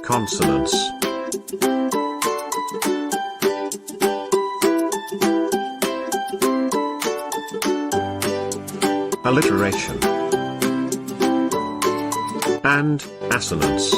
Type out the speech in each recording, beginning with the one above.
Consonants. Alliteration and assonance.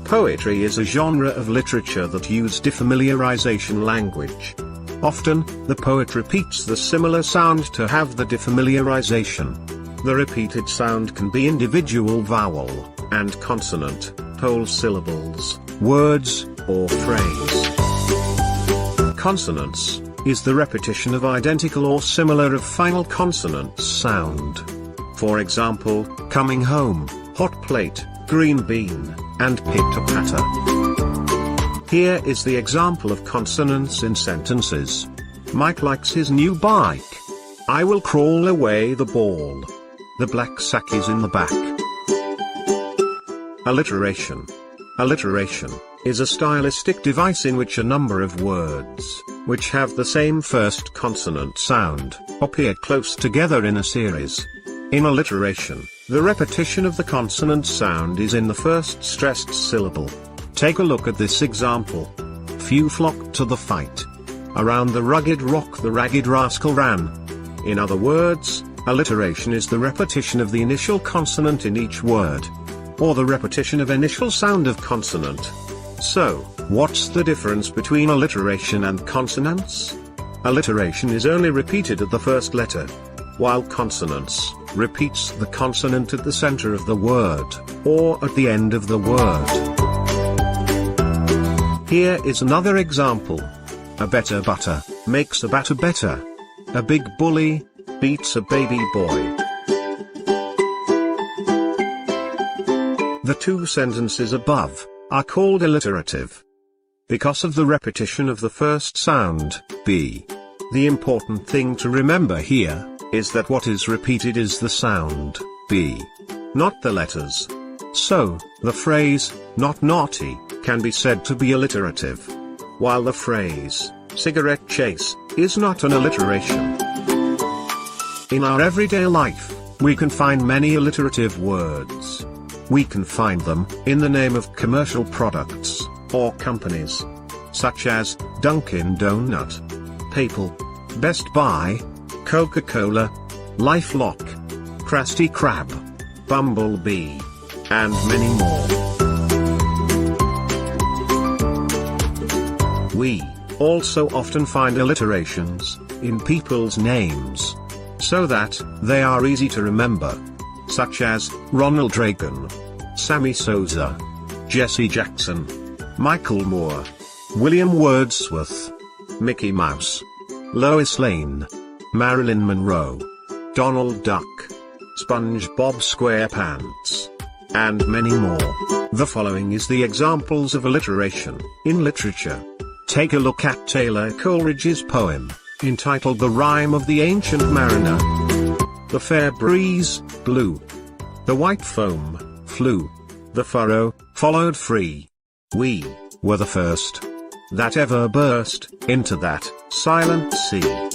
Poetry is a genre of literature that uses defamiliarization language. Often, the poet repeats the similar sound to have the defamiliarization. The repeated sound can be individual vowel and consonant, whole syllables, words, or phrase. Consonance is the repetition of identical or similar of final consonant sound. For example, coming home, hot plate, green bean, and pitter-patter. Here is the example of consonants in sentences. Mike likes his new bike. I will crawl away the ball. The black sack is in the back. Alliteration. Alliteration is a stylistic device in which a number of words, which have the same first consonant sound, appear close together in a series. In alliteration, the repetition of the consonant sound is in the first stressed syllable. Take a look at this example. Few flocked to the fight. Around the rugged rock the ragged rascal ran. In other words, alliteration is the repetition of the initial consonant in each word, or the repetition of initial sound of consonant. So, what's the difference between alliteration and consonance? Alliteration is only repeated at the first letter, while consonance repeats the consonant at the center of the word, or at the end of the word. Here is another example. A better butter makes a batter better. A big bully beats a baby boy. The two sentences above are called alliterative because of the repetition of the first sound, b. The important thing to remember here is that what is repeated is the sound, b, not the letters. So, the phrase, not naughty, can be said to be alliterative, while the phrase, cigarette chase, is not an alliteration. In our everyday life, we can find many alliterative words. We can find them in the name of commercial products or companies, such as Dunkin' Donut, PayPal, Best Buy, Coca-Cola, LifeLock, Krusty Krab, Bumblebee, and many more. We also often find alliterations in people's names, so that they are easy to remember, such as Ronald Reagan, Sammy Sosa, Jesse Jackson, Michael Moore, William Wordsworth, Mickey Mouse, Lois Lane, Marilyn Monroe, Donald Duck, SpongeBob SquarePants, and many more. The following is the examples of alliteration in literature. Take a look at Taylor Coleridge's poem, entitled The Rime of the Ancient Mariner. The fair breeze blew. The white foam flew. The furrow followed free. We were the first that ever burst into that silent sea.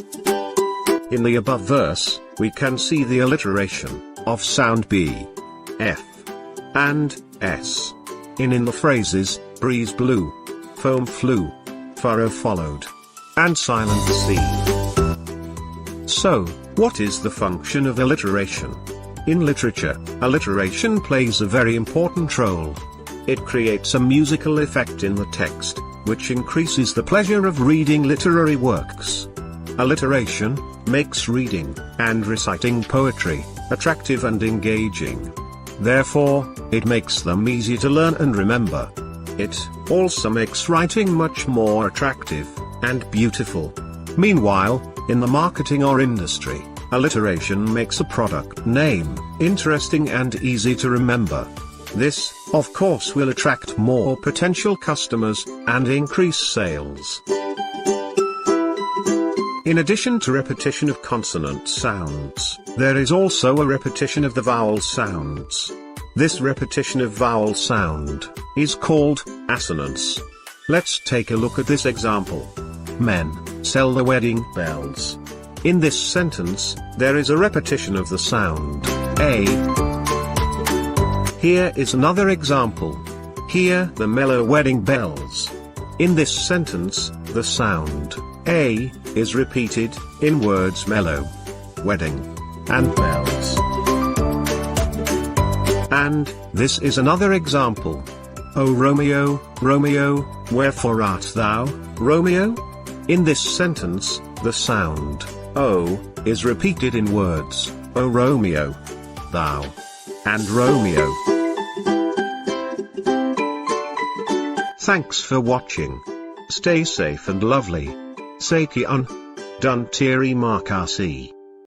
In the above verse, we can see the alliteration of sound B, F, and S. In the phrases, breeze blew, foam flew, furrow followed, and silent sea. So, what is the function of alliteration? In literature, alliteration plays a very important role. It creates a musical effect in the text, which increases the pleasure of reading literary works. Alliteration makes reading and reciting poetry attractive and engaging. Therefore, it makes them easy to learn and remember. It also makes writing much more attractive and beautiful. Meanwhile, in the marketing or industry, alliteration makes a product name interesting and easy to remember. This, of course, will attract more potential customers and increase sales. In addition to repetition of consonant sounds, there is also a repetition of the vowel sounds. This repetition of vowel sound is called assonance. Let's take a look at this example. Men sell the wedding bells. In this sentence, there is a repetition of the sound A. Here is another example. Hear the mellow wedding bells. In this sentence, the sound A is repeated in words mellow, wedding, and bells. And this is another example. O Romeo, Romeo, wherefore art thou, Romeo? In this sentence, the sound O is repeated in words O Romeo, thou, and Romeo. Thanks for watching. Stay safe and lovely. Sekian. Duntiri Makasi.